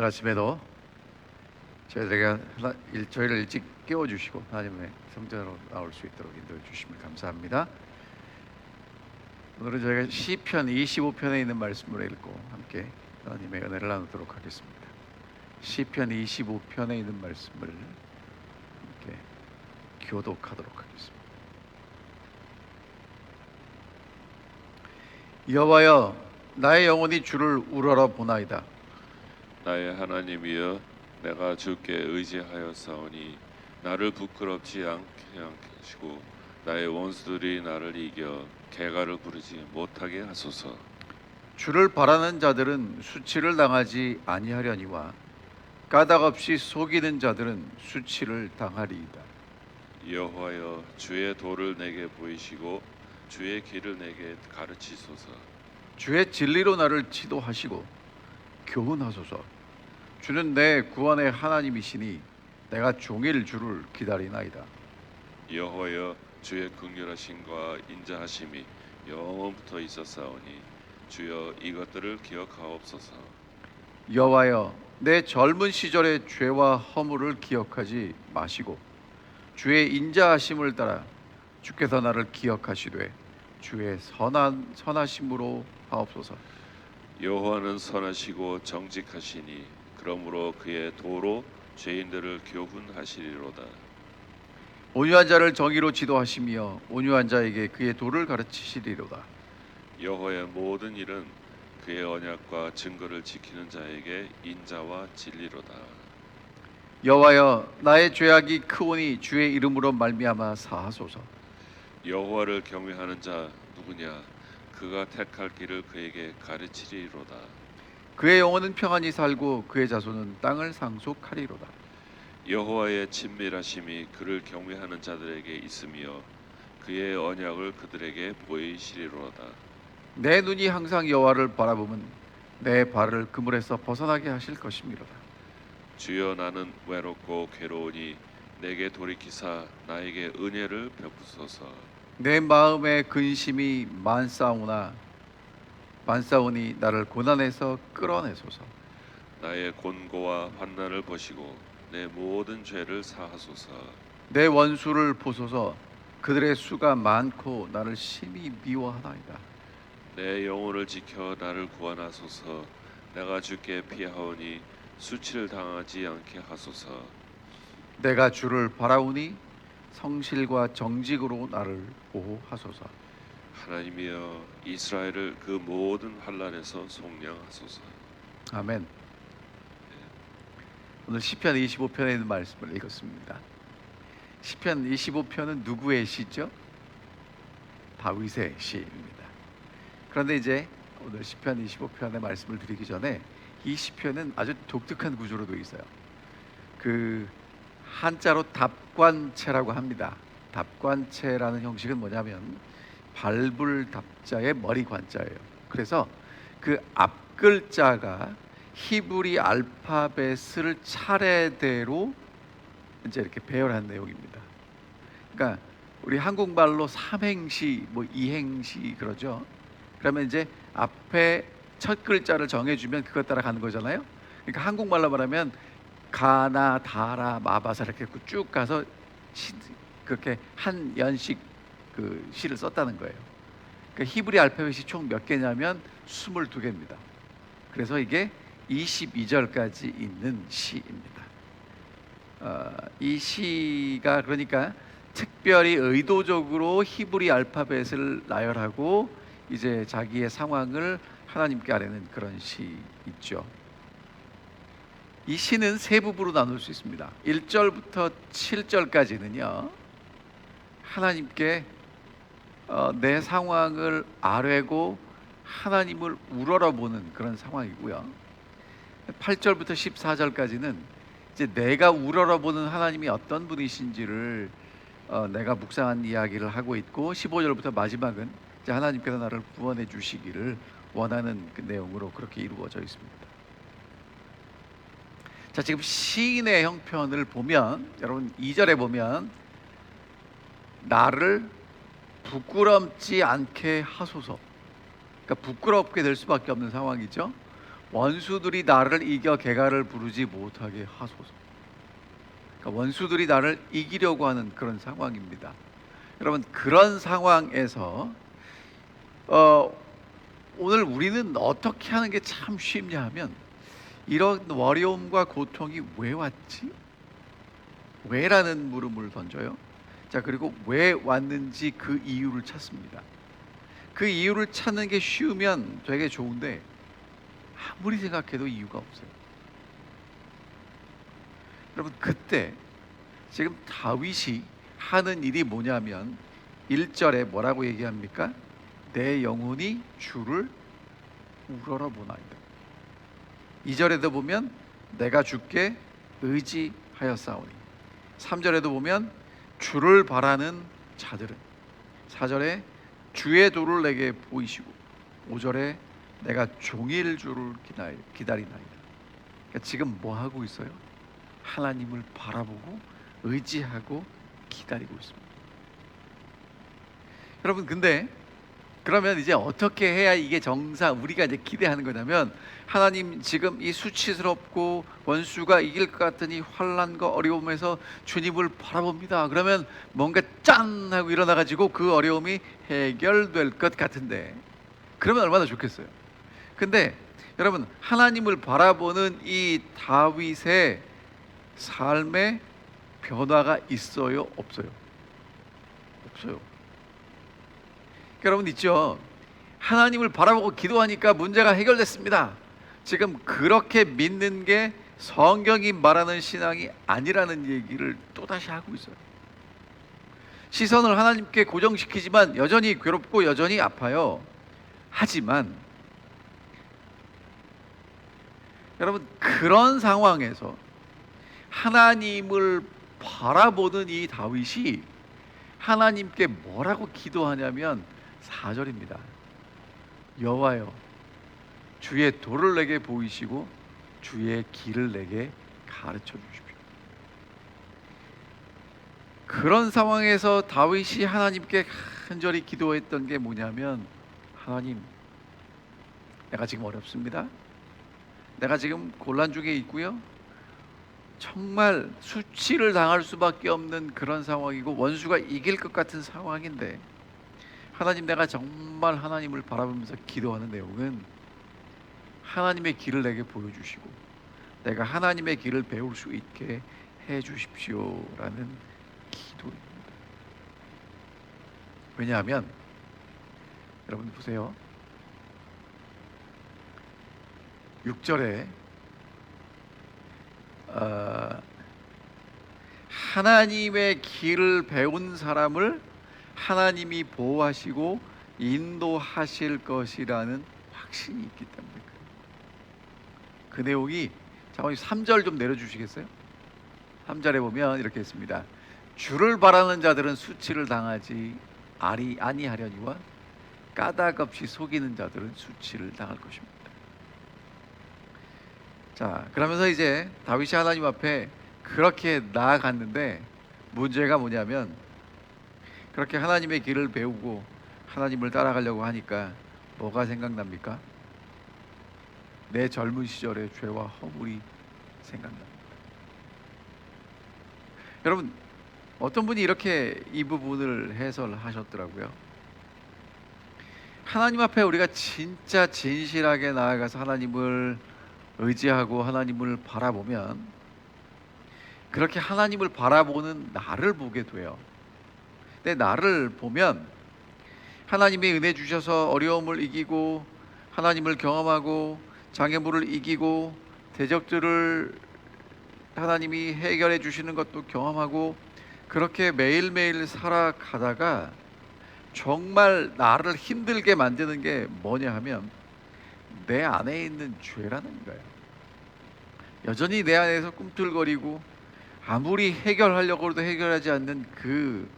아침에도 저희를 일찍 깨워주시고 하나님의 성전으로 나올 수 있도록 인도해 주시면 감사합니다. 오늘은 저희가 시편 25편에 있는 말씀을 읽고 함께 하나님의 은혜를 나누도록 하겠습니다. 시편 25편에 있는 말씀을 함께 교독하도록 하겠습니다. 여호와여, 나의 영혼이 주를 우러러 보나이다. 나의 하나님이여, 내가 주께 의지하였사오니 나를 부끄럽지 않게 하시고 나의 원수들이 나를 이겨 개가를 부르지 못하게 하소서. 주를 바라는 자들은 수치를 당하지 아니하려니와 까닭없이 속이는 자들은 수치를 당하리이다. 여호와여, 주의 도를 내게 보이시고 주의 길을 내게 가르치소서. 주의 진리로 나를 지도하시고 교훈하소서. 주는 내 구원의 하나님이시니 내가 종일 주를 기다리나이다. 여호와여, 주의 긍휼하심과 인자하심이 영원부터 있었사오니 주여 이것들을 기억하옵소서. 여호와여, 내 젊은 시절의 죄와 허물을 기억하지 마시고 주의 인자하심을 따라 주께서 나를 기억하시되 주의 선하심으로 하옵소서. 여호와는 선하시고 정직하시니 그러므로 그의 도로 죄인들을 교훈하시리로다. 온유한 자를 정의로 지도하시며 온유한 자에게 그의 도를 가르치시리로다. 여호와의 모든 일은 그의 언약과 증거를 지키는 자에게 인자와 진리로다. 여호와여, 나의 죄악이 크오니 주의 이름으로 말미암아 사하소서. 여호와를 경외하는 자 누구냐? 그가 택할 길을 그에게 가르치리로다. 그의 영혼은 평안히 살고 그의 자손은 땅을 상속하리로다. 여호와의 친밀하심이 그를 경외하는 자들에게 있으며 그의 언약을 그들에게 보이시리로다. 내 눈이 항상 여호와를 바라보면 내 발을 그물에서 벗어나게 하실 것임이로다. 주여, 나는 외롭고 괴로우니 내게 돌이키사 나에게 은혜를 베푸소서. 내 마음에 근심이 많사오니 나를 고난에서 끌어내소서. 나의 곤고와 환난을 보시고 내 모든 죄를 사하소서. 내 원수를 보소서. 그들의 수가 많고 나를 심히 미워하나이다. 내 영혼을 지켜 나를 구원하소서. 내가 주께 피하오니 수치를 당하지 않게 하소서. 내가 주를 바라오니 성실과 정직으로 나를 보호하소서. 하나님이여, 이스라엘을 그 모든 환난에서 속량하소서. 아멘. 오늘 시편 25편에 있는 말씀을 읽었습니다. 시편 25편은 누구의 시죠? 다윗의 시입니다. 그런데 이제 오늘 시편 25편의 말씀을 드리기 전에 이 시편은 아주 독특한 구조로 되어 있어요. 그 한자로 답관체라고 합니다. 답관체라는 형식은 뭐냐면 밟을 답자의 머리 관자예요. 그래서 그 앞 글자가 히브리 알파벳을 차례대로 이제 이렇게 배열한 내용입니다. 그러니까 우리 한국말로 삼행시, 뭐 이행시 그러죠. 그러면 이제 앞에 첫 글자를 정해주면 그것 따라 가는 거잖아요. 그러니까 한국말로 말하면 가나 다라 마바사 이렇게 쭉 가서 그렇게 한 연씩 그 시를 썼다는 거예요. 그러니까 히브리 알파벳이 총 몇 개냐면 22개입니다. 그래서 이게 22절까지 있는 시입니다. 이 시가 그러니까 특별히 의도적으로 히브리 알파벳을 나열하고 이제 자기의 상황을 하나님께 아뢰는 그런 시 있죠. 이 시는 세 부분으로 나눌 수 있습니다. 1절부터 7절까지는요 하나님께 내 상황을 아뢰고 하나님을 우러러보는 그런 상황이고요. 8절부터 14절까지는 이제 내가 우러러보는 하나님이 어떤 분이신지를 내가 묵상한 이야기를 하고 있고, 15절부터 마지막은 이제 하나님께서 나를 구원해 주시기를 원하는 그 내용으로 그렇게 이루어져 있습니다. 자, 지금 시인의 형편을 보면 여러분 2절에 보면 나를 부끄럽지 않게 하소서. 그러니까 부끄럽게 될 수밖에 없는 상황이죠. 원수들이 나를 이겨 개가를 부르지 못하게 하소서. 그러니까 원수들이 나를 이기려고 하는 그런 상황입니다. 여러분, 그런 상황에서 어, 오늘 우리는 어떻게 하는 게 참 쉽냐 하면, 이런 어려움과 고통이 왜 왔지? 왜라는 물음을 던져요. 자, 그리고 왜 왔는지 그 이유를 찾습니다. 그 이유를 찾는 게 쉬우면 되게 좋은데, 아무리 생각해도 이유가 없어요. 여러분, 그때 지금 다윗이 하는 일이 뭐냐면 1절에 뭐라고 얘기합니까? 내 영혼이 주를 우러러 보나이다. 2절에도 보면 내가 주께 의지하였사오니. 3절에도 보면 주를 바라는 자들은. 4절에 주의 도를 내게 보이시고. 5절에 내가 종일 주를 기다리나이다. 그러니까 지금 뭐 하고 있어요? 하나님을 바라보고 의지하고 기다리고 있습니다. 여러분, 근데 그러면 이제 어떻게 해야 이게 정상 우리가 이제 기대하는 거냐면, 하나님 지금 이 수치스럽고 원수가 이길 것 같으니 환난과 어려움에서 주님을 바라봅니다. 그러면 뭔가 짠 하고 일어나 가지고 그 어려움이 해결될 것 같은데, 그러면 얼마나 좋겠어요. 근데 여러분, 하나님을 바라보는 이 다윗의 삶에 변화가 있어요, 없어요? 없어요. 여러분, 있죠. 하나님을 바라보고 기도하니까 문제가 해결됐습니다. 지금 그렇게 믿는 게 성경이 말하는 신앙이 아니라는 얘기를 또다시 하고 있어요. 시선을 하나님께 고정시키지만 여전히 괴롭고 여전히 아파요. 하지만 여러분, 그런 상황에서 하나님을 바라보는 이 다윗이 하나님께 뭐라고 기도하냐면 4절입니다. 여호와여, 주의 도를 내게 보이시고 주의 길을 내게 가르쳐 주십시오. 그런 상황에서 다윗이 하나님께 간절히 기도했던 게 뭐냐면, 하나님, 내가 지금 어렵습니다. 내가 지금 곤란 중에 있고요. 정말 수치를 당할 수밖에 없는 그런 상황이고 원수가 이길 것 같은 상황인데, 하나님, 내가 정말 하나님을 바라보면서 기도하는 내용은 하나님의 길을 내게 보여주시고 내가 하나님의 길을 배울 수 있게 해 주십시오라는 기도입니다. 왜냐하면 여러분 보세요. 6절에 하나님의 길을 배운 사람을 하나님이 보호하시고 인도하실 것이라는 확신이 있기 때문에 그 내용이, 잠깐 3절 좀 내려주시겠어요? 3절에 보면 이렇게 했습니다. 주를 바라는 자들은 수치를 당하지 아니하려니와 까닭 없이 속이는 자들은 수치를 당할 것입니다. 자, 그러면서 이제 다윗이 하나님 앞에 그렇게 나아갔는데, 문제가 뭐냐면 그렇게 하나님의 길을 배우고 하나님을 따라가려고 하니까 뭐가 생각납니까? 내 젊은 시절의 죄와 허물이 생각납니다. 여러분, 어떤 분이 이렇게 이 부분을 해설하셨더라고요. 하나님 앞에 우리가 진짜 진실하게 나아가서 하나님을 의지하고 하나님을 바라보면, 그렇게 하나님을 바라보는 나를 보게 돼요. 근데 나를 보면 하나님의 은혜 주셔서 어려움을 이기고 하나님을 경험하고 장애물을 이기고 대적들을 하나님이 해결해 주시는 것도 경험하고, 그렇게 매일매일 살아가다가 정말 나를 힘들게 만드는 게 뭐냐 하면 내 안에 있는 죄라는 거예요. 여전히 내 안에서 꿈틀거리고 아무리 해결하려고 해도 해결하지 않는 그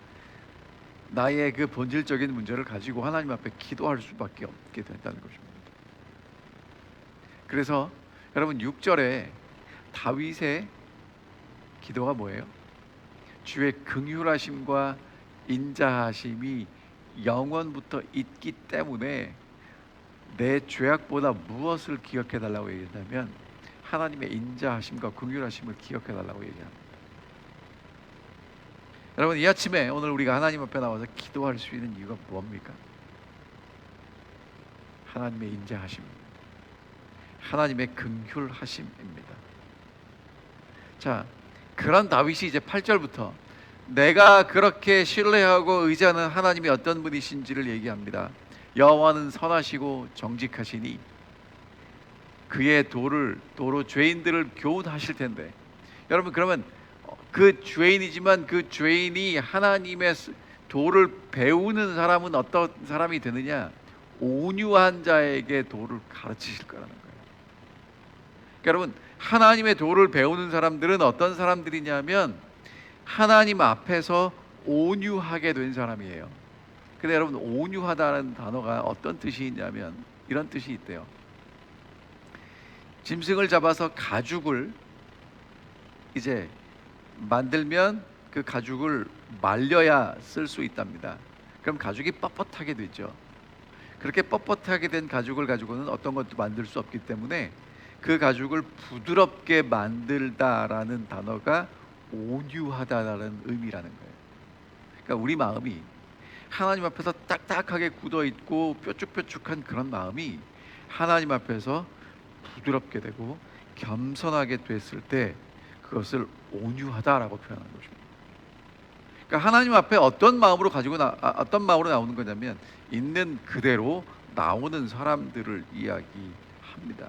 나의 그 본질적인 문제를 가지고 하나님 앞에 기도할 수밖에 없게 된다는 것입니다. 그래서 여러분, 6절에 다윗의 기도가 뭐예요? 주의 긍휼하심과 인자하심이 영원부터 있기 때문에 내 죄악보다 무엇을 기억해 달라고 얘기했냐면 하나님의 인자하심과 긍휼하심을 기억해 달라고 얘기합니다. 여러분, 이 아침에 오늘 우리가 하나님 앞에 나와서 기도할 수 있는 이유가 뭡니까? 하나님의 인자하심, 하나님의 긍휼하심입니다. 자, 그런 다윗이 이제 8절부터 내가 그렇게 신뢰하고 의지하는 하나님이 어떤 분이신지를 얘기합니다. 여호와는 선하시고 정직하시니 그의 도로 죄인들을 교훈하실 텐데. 여러분, 그러면 그 죄인이지만 그 죄인이 하나님의 도를 배우는 사람은 어떤 사람이 되느냐? 온유한 자에게 도를 가르치실 거라는 거예요. 그러니까 여러분, 하나님의 도를 배우는 사람들은 어떤 사람들이냐면 하나님 앞에서 온유하게 된 사람이에요. 근데 여러분, 온유하다는 단어가 어떤 뜻이 있냐면 이런 뜻이 있대요. 짐승을 잡아서 가죽을 이제 만들면 그 가죽을 말려야 쓸 수 있답니다. 그럼 가죽이 뻣뻣하게 되죠. 그렇게 뻣뻣하게 된 가죽을 가지고는 어떤 것도 만들 수 없기 때문에 그 가죽을 부드럽게 만들다라는 단어가 온유하다라는 의미라는 거예요. 그러니까 우리 마음이 하나님 앞에서 딱딱하게 굳어 있고 뾰족뾰족한 그런 마음이 하나님 앞에서 부드럽게 되고 겸손하게 됐을 때 그것을 온유하다라고 표현하는 것입니다. 그러니까 하나님 앞에 어떤 마음으로 어떤 마음으로 나오는 거냐면 있는 그대로 나오는 사람들을 이야기합니다.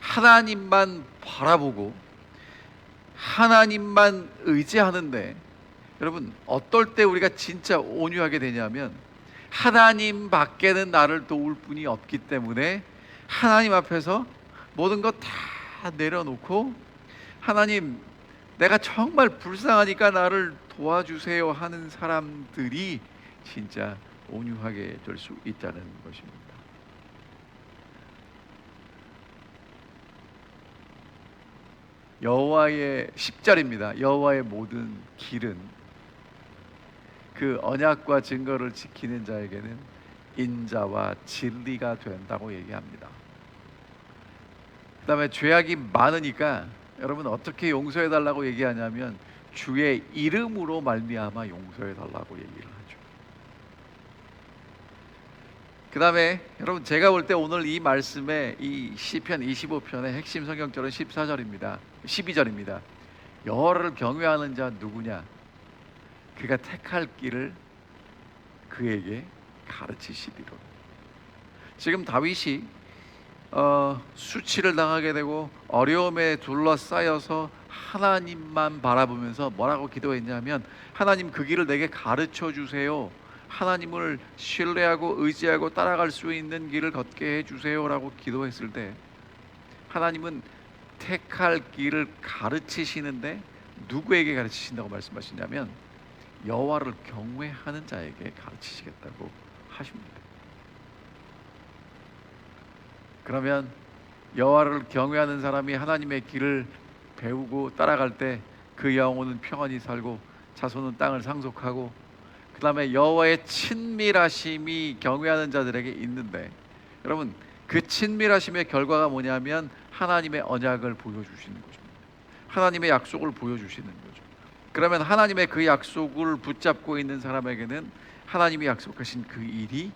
하나님만 바라보고 하나님만 의지하는데, 여러분, 어떨 때 우리가 진짜 온유하게 되냐면 하나님 밖에는 나를 도울 분이 없기 때문에 하나님 앞에서 모든 것 다 내려놓고 하나님, 내가 정말 불쌍하니까 나를 도와주세요 하는 사람들이 진짜 온유하게 될 수 있다는 것입니다. 여호와의 10절입니다. 여호와의 모든 길은 그 언약과 증거를 지키는 자에게는 인자와 진리가 된다고 얘기합니다. 그 다음에 죄악이 많으니까 여러분 어떻게 용서해 달라고 얘기하냐면 주의 이름으로 말미암아 용서해 달라고 얘기를 하죠. 그 다음에 여러분, 제가 볼 때 오늘 이 말씀에 이 시편 25편의 핵심 성경절은 14절입니다. 12절입니다. 여호와를 경외하는 자 누구냐? 그가 택할 길을 그에게 가르치시리로. 지금 다윗이 수치를 당하게 되고 어려움에 둘러싸여서 하나님만 바라보면서 뭐라고 기도했냐면 하나님, 그 길을 내게 가르쳐 주세요. 하나님을 신뢰하고 의지하고 따라갈 수 있는 길을 걷게 해주세요라고 기도했을 때 하나님은 택할 길을 가르치시는데 누구에게 가르치신다고 말씀하시냐면 여호와를 경외하는 자에게 가르치시겠다고 하십니다. 그러면 여호와를 경외하는 사람이 하나님의 길을 배우고 따라갈 때 그 영혼은 평안히 살고 자손은 땅을 상속하고, 그 다음에 여호와의 친밀하심이 경외하는 자들에게 있는데, 여러분, 그 친밀하심의 결과가 뭐냐면 하나님의 언약을 보여주시는 것입니다. 하나님의 약속을 보여주시는 거죠. 그러면 하나님의 그 약속을 붙잡고 있는 사람에게는 하나님이 약속하신 그 일이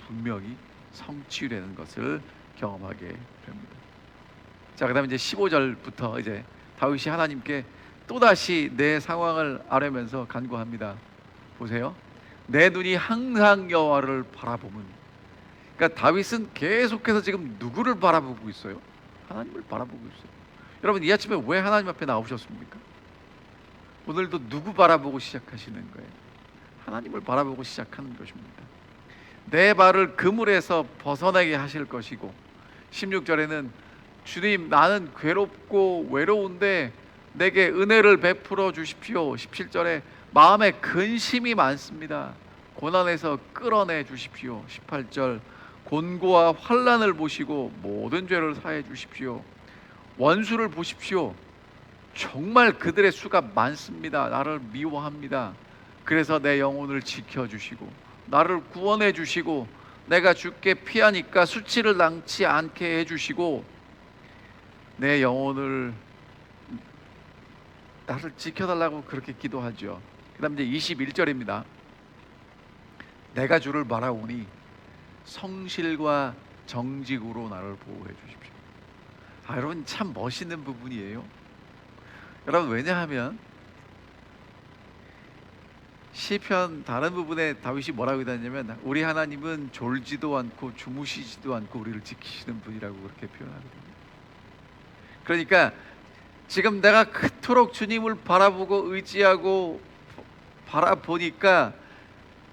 분명히 성취되는 것을 경험하게 됩니다. 자, 그다음에 이제 15절부터 이제 다윗이 하나님께 또다시 내 상황을 아뢰면서 간구합니다. 보세요. 내 눈이 항상 여호와를 바라보면. 그러니까 다윗은 계속해서 지금 누구를 바라보고 있어요? 하나님을 바라보고 있어요. 여러분, 이 아침에 왜 하나님 앞에 나오셨습니까? 오늘도 누구 바라보고 시작하시는 거예요? 하나님을 바라보고 시작하는 것입니다. 내 발을 그물에서 벗어나게 하실 것이고, 16절에는 주님, 나는 괴롭고 외로운데 내게 은혜를 베풀어 주십시오. 17절에 마음에 근심이 많습니다. 고난에서 끌어내 주십시오. 18절, 곤고와 환난을 보시고 모든 죄를 사해 주십시오. 원수를 보십시오. 정말 그들의 수가 많습니다. 나를 미워합니다. 그래서 내 영혼을 지켜주시고 나를 구원해 주시고 내가 주께 피하니까 수치를 당치 않게 해주시고 내 영혼을 나를 지켜달라고 그렇게 기도하죠. 그 다음 이제 21절입니다. 내가 주를 바라오니 성실과 정직으로 나를 보호해 주십시오. 여러분 참 멋있는 부분이에요. 여러분 왜냐하면 시편 다른 부분에 다윗이 뭐라고 했냐면 우리 하나님은 졸지도 않고 주무시지도 않고 우리를 지키시는 분이라고 그렇게 표현하거든요. 그러니까 지금 내가 그토록 주님을 바라보고 의지하고 바라보니까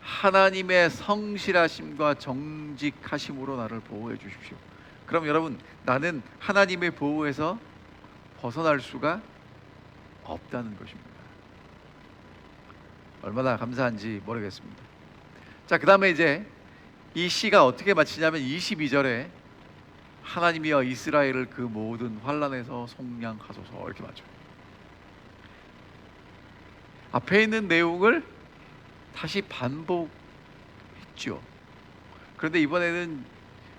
하나님의 성실하심과 정직하심으로 나를 보호해 주십시오. 그럼 여러분 나는 하나님의 보호에서 벗어날 수가 없다는 것입니다. 얼마나 감사한지 모르겠습니다. 자, 그 다음에 이제 이 시가 어떻게 마치냐면 22절에 하나님이여 이스라엘을 그 모든 환난에서 속량하소서 이렇게 맞춰요. 앞에 있는 내용을 다시 반복했죠. 그런데 이번에는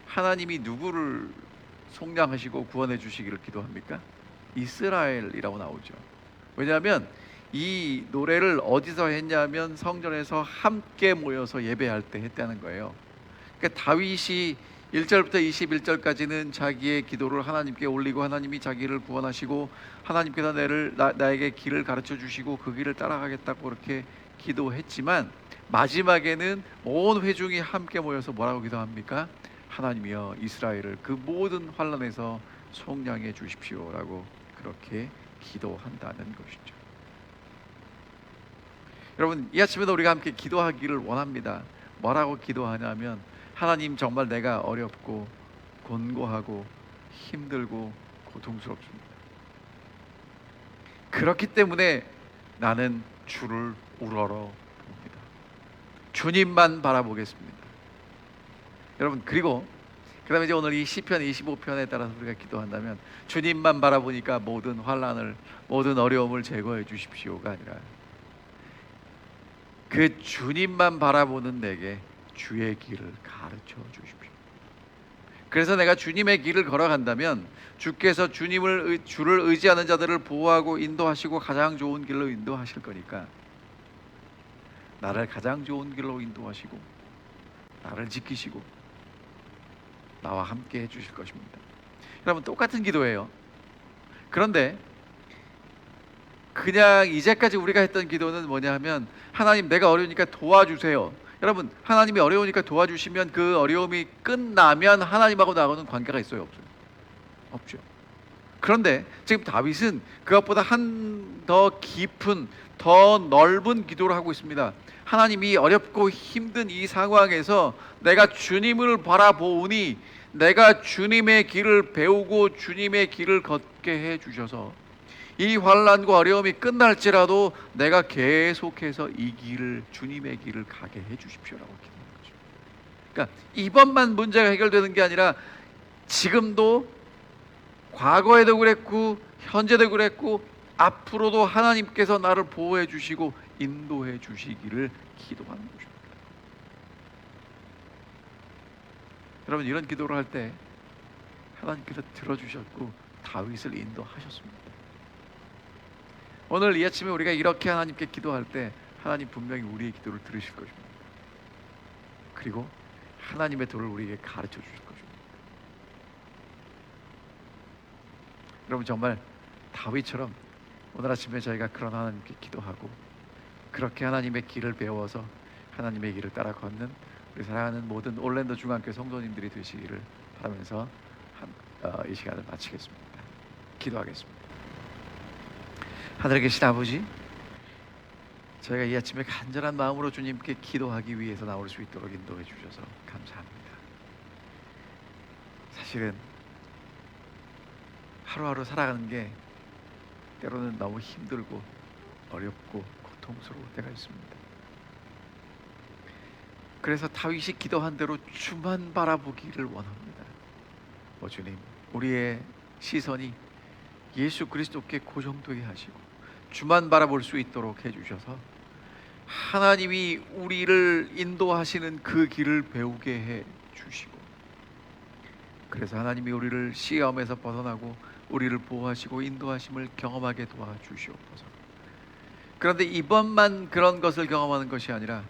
하나님이 누구를 속량하시고 구원해 주시기를 기도합니까? 이스라엘이라고 나오죠. 왜냐하면 이 노래를 어디서 했냐면 성전에서 함께 모여서 예배할 때 했다는 거예요. 그러니까 다윗이 1절부터 21절까지는 자기의 기도를 하나님께 올리고 하나님이 자기를 구원하시고 하나님께서 나에게 길을 가르쳐 주시고 그 길을 따라가겠다고 그렇게 기도했지만 마지막에는 온 회중이 함께 모여서 뭐라고 기도합니까? 하나님이여 이스라엘을 그 모든 환난에서 속량해 주십시오라고 그렇게 기도한다는 것이죠. 여러분 이 아침에도 우리가 함께 기도하기를 원합니다. 뭐라고 기도하냐면 하나님 정말 내가 어렵고 곤고하고 힘들고 고통스럽습니다. 그렇기 때문에 나는 주를 우러러 봅니다. 주님만 바라보겠습니다. 여러분 그리고 그다음에 이제 오늘 이 시편 25편에 따라서 우리가 기도한다면 주님만 바라보니까 모든 환난을 모든 어려움을 제거해 주십시오가 아니라 그 주님만 바라보는 내게 주의 길을 가르쳐 주십시오. 그래서 내가 주님의 길을 걸어간다면 주께서 주를 의지하는 자들을 보호하고 인도하시고 가장 좋은 길로 인도하실 거니까 나를 가장 좋은 길로 인도하시고 나를 지키시고 나와 함께 해주실 것입니다. 여러분 똑같은 기도예요. 그런데 그냥 이제까지 우리가 했던 기도는 뭐냐 하면 하나님 내가 어려우니까 도와주세요. 여러분 하나님이 어려우니까 도와주시면 그 어려움이 끝나면 하나님하고 나하고는 관계가 있어요? 없어요? 없죠. 그런데 지금 다윗은 그것보다 한 더 깊은 더 넓은 기도를 하고 있습니다. 하나님이 어렵고 힘든 이 상황에서 내가 주님을 바라보니 내가 주님의 길을 배우고 주님의 길을 걷게 해 주셔서 이 환난과 어려움이 끝날지라도 내가 계속해서 이 길을 주님의 길을 가게 해 주십시오라고 기도하는 거죠. 그러니까 이번만 문제가 해결되는 게 아니라 지금도 과거에도 그랬고 현재도 그랬고 앞으로도 하나님께서 나를 보호해 주시고 인도해 주시기를 기도하는 것입니다. 여러분 이런 기도를 할 때 하나님께서 들어주셨고 다윗을 인도하셨습니다. 오늘 이 아침에 우리가 이렇게 하나님께 기도할 때 하나님 분명히 우리의 기도를 들으실 것입니다. 그리고 하나님의 도를 우리에게 가르쳐 주실 것입니다. 여러분 정말 다윗처럼 오늘 아침에 저희가 그런 하나님께 기도하고 그렇게 하나님의 길을 배워서 하나님의 길을 따라 걷는 우리 사랑하는 모든 올랜도 중앙교회 성도님들이 되시기를 바라면서 이 시간을 마치겠습니다. 기도하겠습니다. 하늘에 계신 아버지, 저희가 이 아침에 간절한 마음으로 주님께 기도하기 위해서 나올 수 있도록 인도해 주셔서 감사합니다. 사실은 하루하루 살아가는 게 때로는 너무 힘들고 어렵고 고통스러울 때가 있습니다. 그래서 다윗이 기도한 대로 주만 바라보기를 원합니다. 주님, 우리의 시선이 예수 그리스도께 고정되게 하시고 주만 바라볼 수 있도록 해주셔서 하나님이 우리를 인도하시는 그 길을 배우게 해 주시고, 그래서 하나님이 우리를 시험에서 벗어나고 우리를 보호하시고 인도하심을 경험하게 도와주시옵소서. 그런데 이번만 그런 것을 경험하는 것이 아니라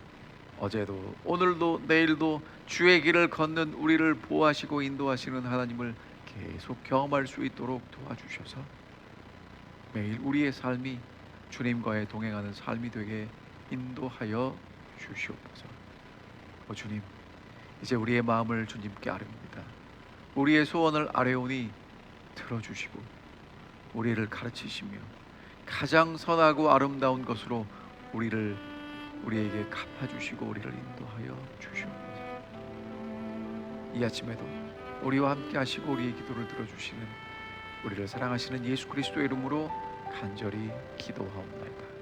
어제도 오늘도 내일도 주의 길을 걷는 우리를 보호하시고 인도하시는 하나님을 계속 경험할 수 있도록 도와주셔서 매일 우리의 삶이 주님과의 동행하는 삶이 되게 인도하여 주시옵소서. 주님, 이제 우리의 마음을 주님께 아뢰옵니다. 우리의 소원을 아뢰오니 들어주시고 우리를 가르치시며 가장 선하고 아름다운 것으로 우리에게 갚아주시고 우리를 인도하여 주시옵소서. 이 아침에도 우리와 함께 하시고 우리의 기도를 들어주시는 우리를 사랑하시는 예수 그리스도의 이름으로 간절히 기도하옵나이다.